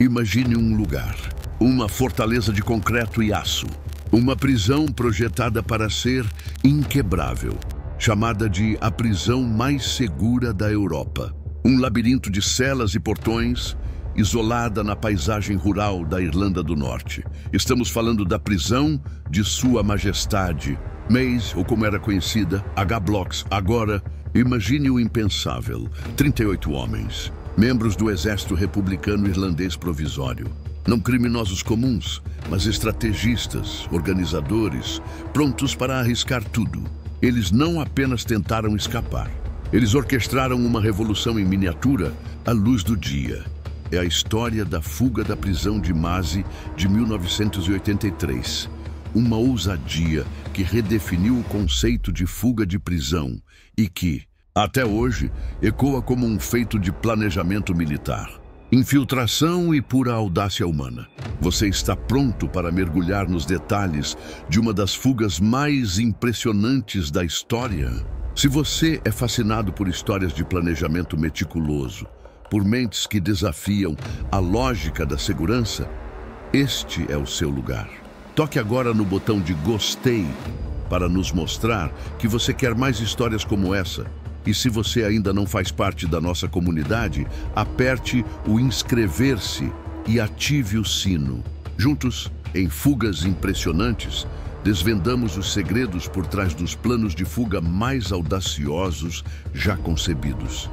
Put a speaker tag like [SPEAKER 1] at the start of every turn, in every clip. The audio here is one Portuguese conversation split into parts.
[SPEAKER 1] Imagine um lugar, uma fortaleza de concreto e aço, uma prisão projetada para ser inquebrável, chamada de a prisão mais segura da Europa. Um labirinto de celas e portões, isolada na paisagem rural da Irlanda do Norte. Estamos falando da prisão de Sua Majestade Maze, ou como era conhecida, H-Blocks. Agora, imagine o impensável: 38 homens, membros do Exército Republicano Irlandês Provisório. Não criminosos comuns, mas estrategistas, organizadores, prontos para arriscar tudo. Eles não apenas tentaram escapar. Eles orquestraram uma revolução em miniatura à luz do dia. É a história da fuga da prisão de Maze de 1983. Uma ousadia que redefiniu o conceito de fuga de prisão e que, até hoje, ecoa como um feito de planejamento militar. Infiltração e pura audácia humana. Você está pronto para mergulhar nos detalhes de uma das fugas mais impressionantes da história? Se você é fascinado por histórias de planejamento meticuloso, por mentes que desafiam a lógica da segurança, este é o seu lugar. Toque agora no botão de gostei para nos mostrar que você quer mais histórias como essa. E se você ainda não faz parte da nossa comunidade, aperte o inscrever-se e ative o sino. Juntos, em Fugas Impressionantes, desvendamos os segredos por trás dos planos de fuga mais audaciosos já concebidos.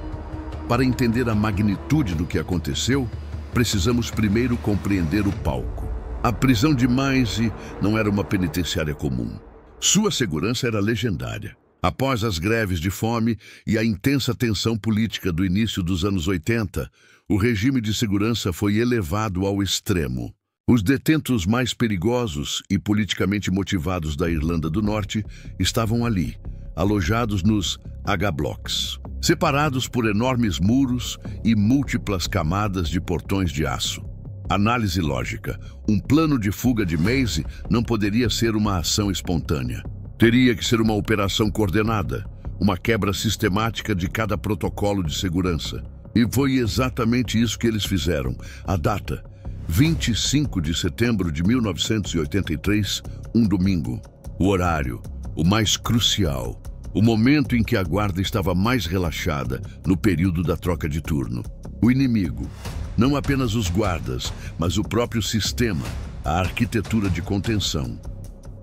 [SPEAKER 1] Para entender a magnitude do que aconteceu, precisamos primeiro compreender o palco. A prisão de Maze não era uma penitenciária comum. Sua segurança era legendária. Após as greves de fome e a intensa tensão política do início dos anos 80, o regime de segurança foi elevado ao extremo. Os detentos mais perigosos e politicamente motivados da Irlanda do Norte estavam ali, alojados nos H-Blocks, separados por enormes muros e múltiplas camadas de portões de aço. Análise lógica: um plano de fuga de Maze não poderia ser uma ação espontânea. Teria que ser uma operação coordenada, uma quebra sistemática de cada protocolo de segurança. E foi exatamente isso que eles fizeram. A data: 25 de setembro de 1983, um domingo. O horário, o mais crucial, o momento em que a guarda estava mais relaxada no período da troca de turno. O inimigo, não apenas os guardas, mas o próprio sistema, a arquitetura de contenção.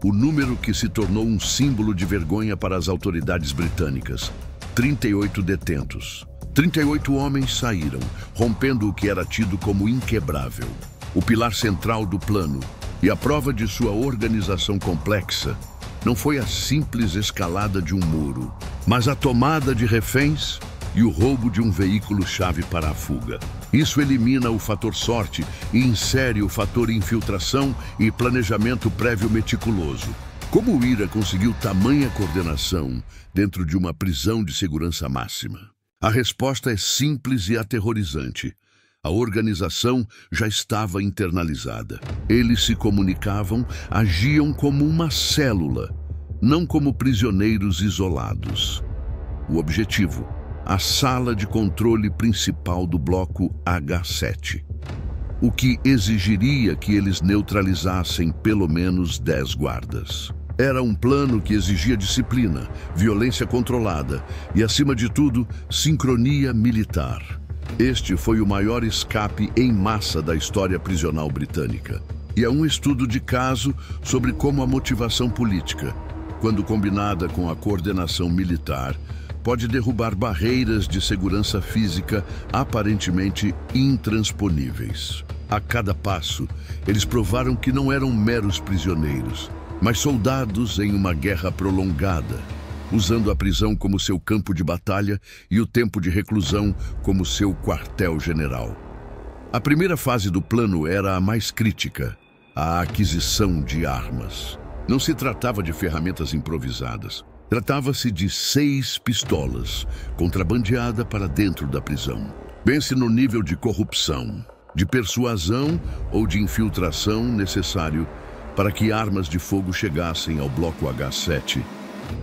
[SPEAKER 1] O número que se tornou um símbolo de vergonha para as autoridades britânicas: 38 detentos. 38 homens saíram, rompendo o que era tido como inquebrável, o pilar central do plano. E a prova de sua organização complexa não foi a simples escalada de um muro, mas a tomada de reféns e o roubo de um veículo-chave para a fuga. Isso elimina o fator sorte e insere o fator infiltração e planejamento prévio meticuloso. Como o IRA conseguiu tamanha coordenação dentro de uma prisão de segurança máxima? A resposta é simples e aterrorizante. A organização já estava internalizada. Eles se comunicavam, agiam como uma célula, não como prisioneiros isolados. O objetivo: a sala de controle principal do bloco H7, o que exigiria que eles neutralizassem pelo menos 10 guardas. Era um plano que exigia disciplina, violência controlada e, acima de tudo, sincronia militar. Este foi o maior escape em massa da história prisional britânica. E é um estudo de caso sobre como a motivação política, quando combinada com a coordenação militar, pode derrubar barreiras de segurança física aparentemente intransponíveis. A cada passo, eles provaram que não eram meros prisioneiros, mas soldados em uma guerra prolongada, usando a prisão como seu campo de batalha e o tempo de reclusão como seu quartel-general. A primeira fase do plano era a mais crítica: a aquisição de armas. Não se tratava de ferramentas improvisadas. Tratava-se de 6 pistolas, contrabandeada para dentro da prisão. Pense no nível de corrupção, de persuasão ou de infiltração necessário para que armas de fogo chegassem ao bloco H7.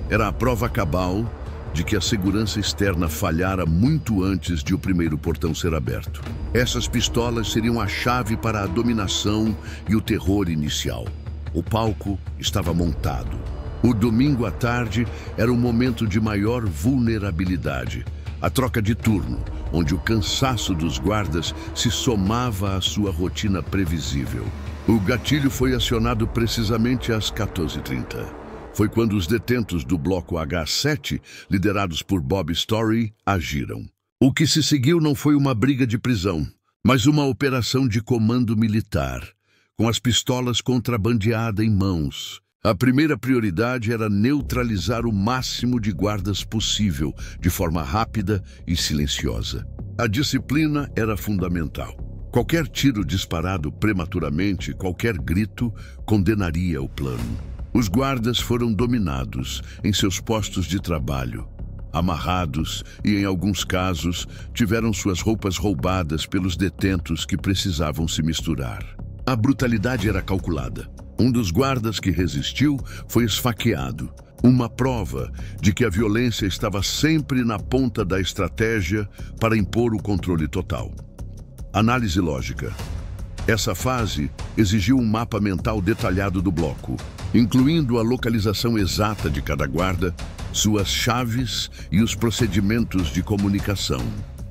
[SPEAKER 1] Era a prova cabal de que a segurança externa falhara muito antes de o primeiro portão ser aberto. Essas pistolas seriam a chave para a dominação e o terror inicial. O palco estava montado. O domingo à tarde era um momento de maior vulnerabilidade. A troca de turno, onde o cansaço dos guardas se somava à sua rotina previsível. O gatilho foi acionado precisamente às 14h30. Foi quando os detentos do bloco H7, liderados por Bob Story, agiram. O que se seguiu não foi uma briga de prisão, mas uma operação de comando militar, com as pistolas contrabandeadas em mãos. A primeira prioridade era neutralizar o máximo de guardas possível, de forma rápida e silenciosa. A disciplina era fundamental. Qualquer tiro disparado prematuramente, qualquer grito, condenaria o plano. Os guardas foram dominados em seus postos de trabalho, amarrados e, em alguns casos, tiveram suas roupas roubadas pelos detentos que precisavam se misturar. A brutalidade era calculada. Um dos guardas que resistiu foi esfaqueado. Uma prova de que a violência estava sempre na ponta da estratégia para impor o controle total. Análise lógica. Essa fase exigiu um mapa mental detalhado do bloco, incluindo a localização exata de cada guarda, suas chaves e os procedimentos de comunicação.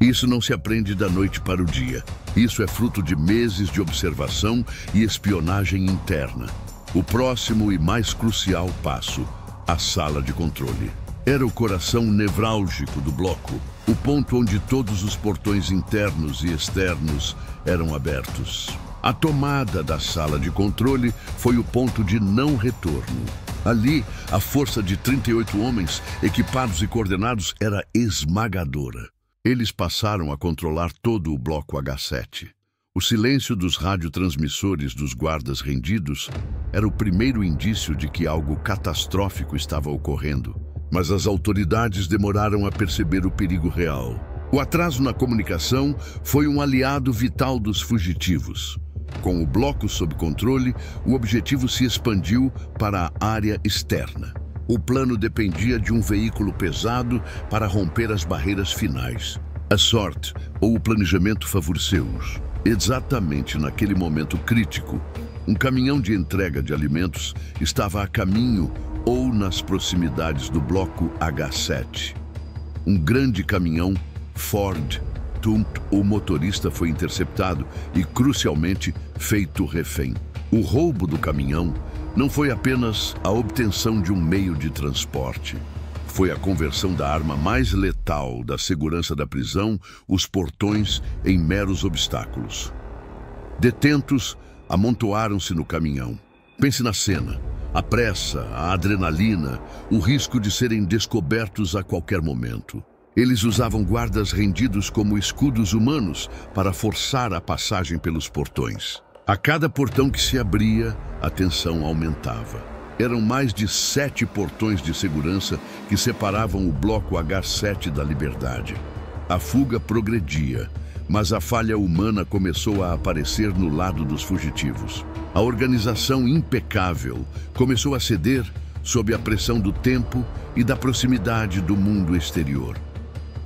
[SPEAKER 1] Isso não se aprende da noite para o dia. Isso é fruto de meses de observação e espionagem interna. O próximo e mais crucial passo, a sala de controle. Era o coração nevrálgico do bloco, o ponto onde todos os portões internos e externos eram abertos. A tomada da sala de controle foi o ponto de não retorno. Ali, a força de 38 homens, equipados e coordenados, era esmagadora. Eles passaram a controlar todo o bloco H7. O silêncio dos radiotransmissores dos guardas rendidos era o primeiro indício de que algo catastrófico estava ocorrendo. Mas as autoridades demoraram a perceber o perigo real. O atraso na comunicação foi um aliado vital dos fugitivos. Com o bloco sob controle, o objetivo se expandiu para a área externa. O plano dependia de um veículo pesado para romper as barreiras finais. A sorte ou o planejamento favoreceu-os. Exatamente naquele momento crítico, um caminhão de entrega de alimentos estava a caminho ou nas proximidades do bloco H7. Um grande caminhão Ford. O motorista foi interceptado e, crucialmente, feito refém. O roubo do caminhão não foi apenas a obtenção de um meio de transporte. Foi a conversão da arma mais letal da segurança da prisão, os portões, em meros obstáculos. Detentos amontoaram-se no caminhão. Pense na cena. A pressa, a adrenalina, o risco de serem descobertos a qualquer momento. Eles usavam guardas rendidos como escudos humanos para forçar a passagem pelos portões. A cada portão que se abria, a tensão aumentava. Eram mais de 7 portões de segurança que separavam o bloco H7 da liberdade. A fuga progredia, mas a falha humana começou a aparecer no lado dos fugitivos. A organização impecável começou a ceder sob a pressão do tempo e da proximidade do mundo exterior.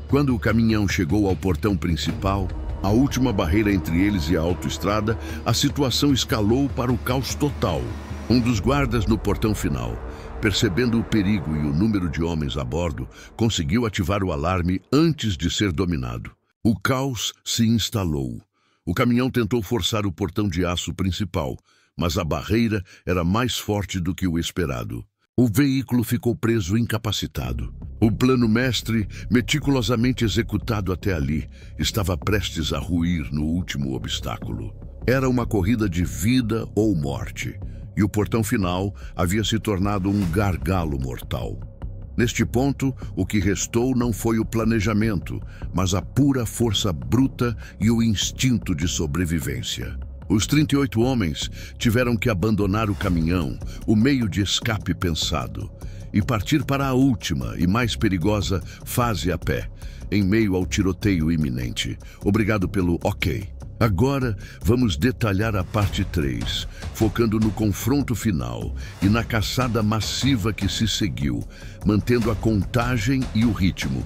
[SPEAKER 1] Quando o caminhão chegou ao portão principal, a última barreira entre eles e a autoestrada, a situação escalou para o caos total. Um dos guardas no portão final, percebendo o perigo e o número de homens a bordo, conseguiu ativar o alarme antes de ser dominado. O caos se instalou. O caminhão tentou forçar o portão de aço principal, mas a barreira era mais forte do que o esperado. O veículo ficou preso incapacitado. O plano mestre, meticulosamente executado até ali, estava prestes a ruir no último obstáculo. Era uma corrida de vida ou morte, e o portão final havia se tornado um gargalo mortal. Neste ponto, o que restou não foi o planejamento, mas a pura força bruta e o instinto de sobrevivência. Os 38 homens tiveram que abandonar o caminhão, o meio de escape pensado, e partir para a última e mais perigosa fase a pé, em meio ao tiroteio iminente. Obrigado pelo ok. Agora vamos detalhar a parte 3, focando no confronto final e na caçada massiva que se seguiu, mantendo a contagem e o ritmo.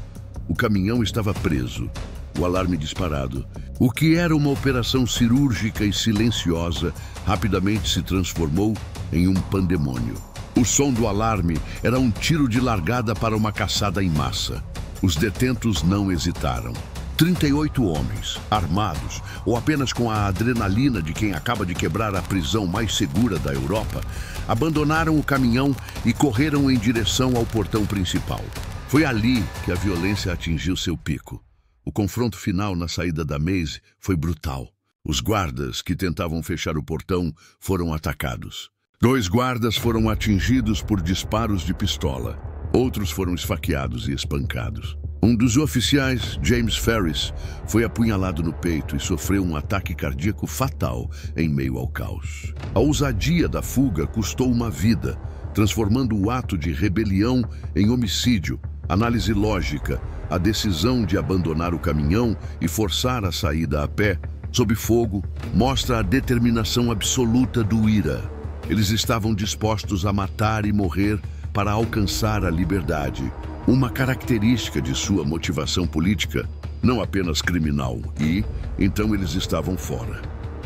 [SPEAKER 1] O caminhão estava preso, o alarme disparado. O que era uma operação cirúrgica e silenciosa rapidamente se transformou em um pandemônio. O som do alarme era um tiro de largada para uma caçada em massa. Os detentos não hesitaram. 38 homens, armados ou apenas com a adrenalina de quem acaba de quebrar a prisão mais segura da Europa, abandonaram o caminhão e correram em direção ao portão principal. Foi ali que a violência atingiu seu pico. O confronto final na saída da Maze foi brutal. Os guardas que tentavam fechar o portão foram atacados. 2 guardas foram atingidos por disparos de pistola. Outros foram esfaqueados e espancados. Um dos oficiais, James Ferris, foi apunhalado no peito e sofreu um ataque cardíaco fatal em meio ao caos. A ousadia da fuga custou uma vida, transformando o ato de rebelião em homicídio. Análise lógica, a decisão de abandonar o caminhão e forçar a saída a pé, sob fogo, mostra a determinação absoluta do IRA. Eles estavam dispostos a matar e morrer para alcançar a liberdade. Uma característica de sua motivação política, não apenas criminal, e, então eles estavam fora.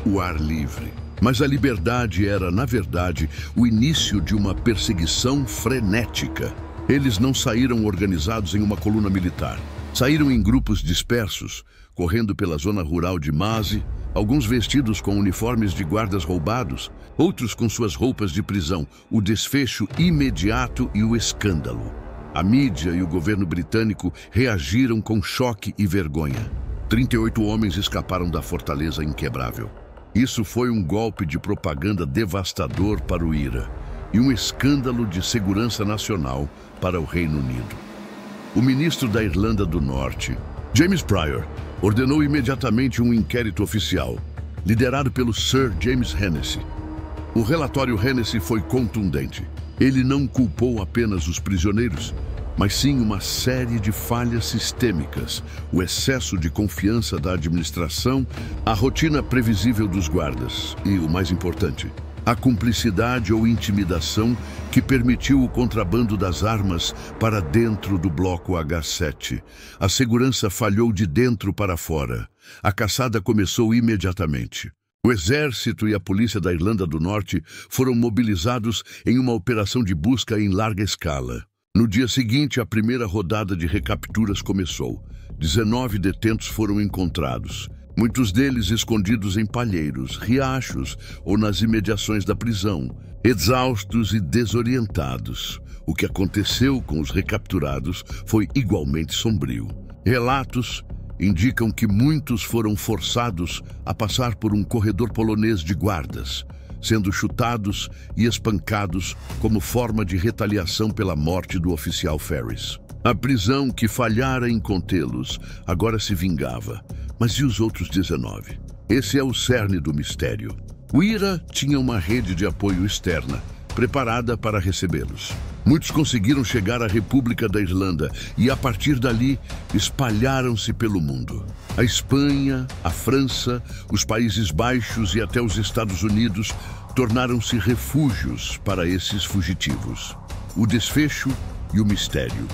[SPEAKER 1] O ar livre. Mas a liberdade era, na verdade, o início de uma perseguição frenética. Eles não saíram organizados em uma coluna militar. Saíram em grupos dispersos, correndo pela zona rural de Maze, alguns vestidos com uniformes de guardas roubados, outros com suas roupas de prisão, o desfecho imediato e o escândalo. A mídia e o governo britânico reagiram com choque e vergonha. 38 homens escaparam da fortaleza inquebrável. Isso foi um golpe de propaganda devastador para o IRA e um escândalo de segurança nacional para o Reino Unido. O ministro da Irlanda do Norte, James Pryor, ordenou imediatamente um inquérito oficial, liderado pelo Sir James Hennessy. O relatório Hennessy foi contundente. Ele não culpou apenas os prisioneiros, mas sim uma série de falhas sistêmicas, o excesso de confiança da administração, a rotina previsível dos guardas e, o mais importante, a cumplicidade ou intimidação que permitiu o contrabando das armas para dentro do bloco H7. A segurança falhou de dentro para fora. A caçada começou imediatamente. O exército e a polícia da Irlanda do Norte foram mobilizados em uma operação de busca em larga escala. No dia seguinte, a primeira rodada de recapturas começou. 19 detentos foram encontrados, muitos deles escondidos em palheiros, riachos ou nas imediações da prisão, exaustos e desorientados. O que aconteceu com os recapturados foi igualmente sombrio. Relatos indicam que muitos foram forçados a passar por um corredor polonês de guardas, sendo chutados e espancados como forma de retaliação pela morte do oficial Ferris. A prisão que falhara em contê-los agora se vingava. Mas e os outros 19? Esse é o cerne do mistério. O IRA tinha uma rede de apoio externa, preparada para recebê-los. Muitos conseguiram chegar à República da Irlanda e, a partir dali, espalharam-se pelo mundo. A Espanha, a França, os Países Baixos e até os Estados Unidos tornaram-se refúgios para esses fugitivos. O desfecho e o mistério.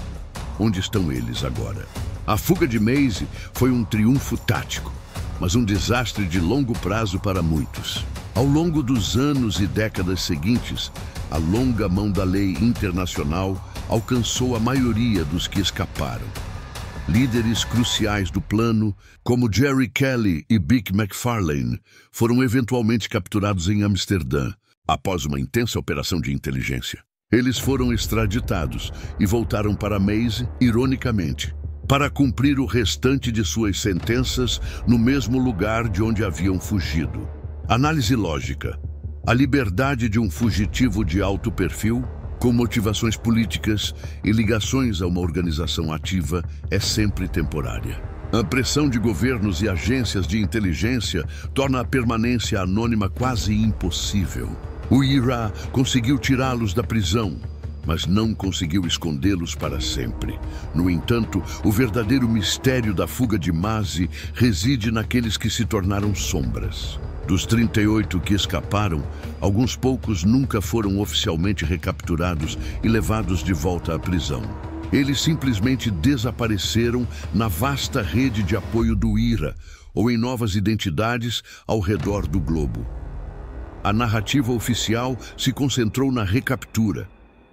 [SPEAKER 1] Onde estão eles agora? A fuga de Maze foi um triunfo tático, mas um desastre de longo prazo para muitos. Ao longo dos anos e décadas seguintes, a longa mão da lei internacional alcançou a maioria dos que escaparam. Líderes cruciais do plano, como Jerry Kelly e Bick McFarlane, foram eventualmente capturados em Amsterdã, após uma intensa operação de inteligência. Eles foram extraditados e voltaram para Maze, ironicamente, para cumprir o restante de suas sentenças no mesmo lugar de onde haviam fugido. Análise lógica. A liberdade de um fugitivo de alto perfil, com motivações políticas e ligações a uma organização ativa, é sempre temporária. A pressão de governos e agências de inteligência torna a permanência anônima quase impossível. O IRA conseguiu tirá-los da prisão, mas não conseguiu escondê-los para sempre. No entanto, o verdadeiro mistério da fuga de Masi reside naqueles que se tornaram sombras. Dos 38 que escaparam, alguns poucos nunca foram oficialmente recapturados e levados de volta à prisão. Eles simplesmente desapareceram na vasta rede de apoio do IRA ou em novas identidades ao redor do globo. A narrativa oficial se concentrou na recaptura,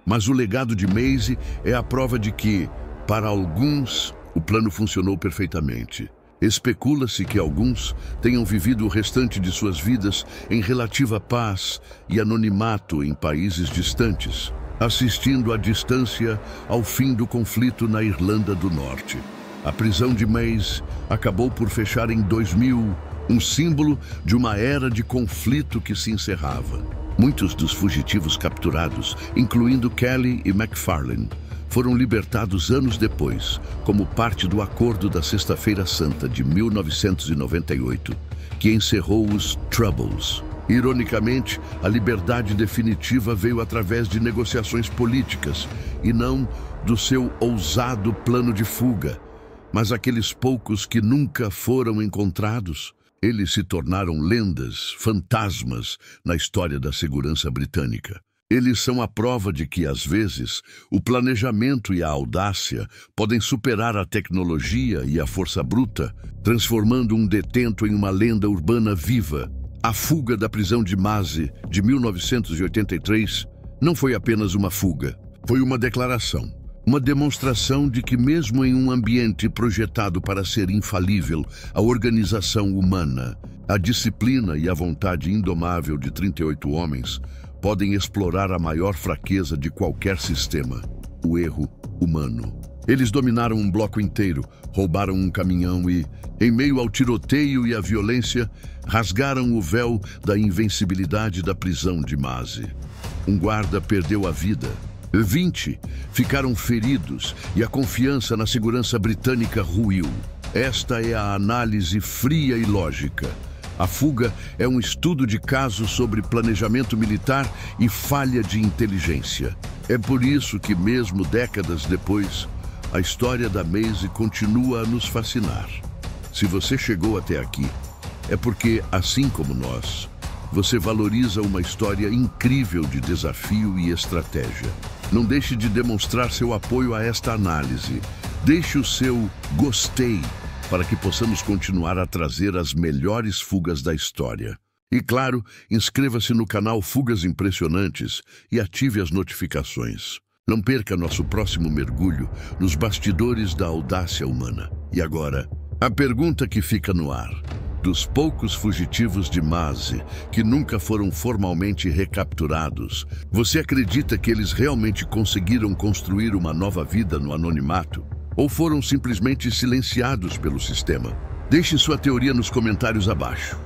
[SPEAKER 1] mas o legado de Maisie é a prova de que, para alguns, o plano funcionou perfeitamente. Especula-se que alguns tenham vivido o restante de suas vidas em relativa paz e anonimato em países distantes, assistindo à distância ao fim do conflito na Irlanda do Norte. A prisão de Maisie acabou por fechar em 2000, um símbolo de uma era de conflito que se encerrava. Muitos dos fugitivos capturados, incluindo Kelly e McFarlane, foram libertados anos depois, como parte do Acordo da Sexta-feira Santa de 1998, que encerrou os Troubles. Ironicamente, a liberdade definitiva veio através de negociações políticas e não do seu ousado plano de fuga. Mas aqueles poucos que nunca foram encontrados, eles se tornaram lendas, fantasmas na história da segurança britânica. Eles são a prova de que, às vezes, o planejamento e a audácia podem superar a tecnologia e a força bruta, transformando um detento em uma lenda urbana viva. A fuga da prisão de Masi, de 1983, não foi apenas uma fuga, foi uma declaração. Uma demonstração de que, mesmo em um ambiente projetado para ser infalível, a organização humana, a disciplina e a vontade indomável de 38 homens podem explorar a maior fraqueza de qualquer sistema, o erro humano. Eles dominaram um bloco inteiro, roubaram um caminhão e, em meio ao tiroteio e à violência, rasgaram o véu da invencibilidade da prisão de Masi. Um guarda perdeu a vida. 20 ficaram feridos e a confiança na segurança britânica ruiu. Esta é a análise fria e lógica. A fuga é um estudo de caso sobre planejamento militar e falha de inteligência. É por isso que, mesmo décadas depois, a história da Maisie continua a nos fascinar. Se você chegou até aqui, é porque, assim como nós, você valoriza uma história incrível de desafio e estratégia. Não deixe de demonstrar seu apoio a esta análise. Deixe o seu gostei para que possamos continuar a trazer as melhores fugas da história. E claro, inscreva-se no canal Fugas Impressionantes e ative as notificações. Não perca nosso próximo mergulho nos bastidores da audácia humana. E agora, a pergunta que fica no ar. Dos poucos fugitivos de Masi que nunca foram formalmente recapturados, você acredita que eles realmente conseguiram construir uma nova vida no anonimato? Ou foram simplesmente silenciados pelo sistema? Deixe sua teoria nos comentários abaixo.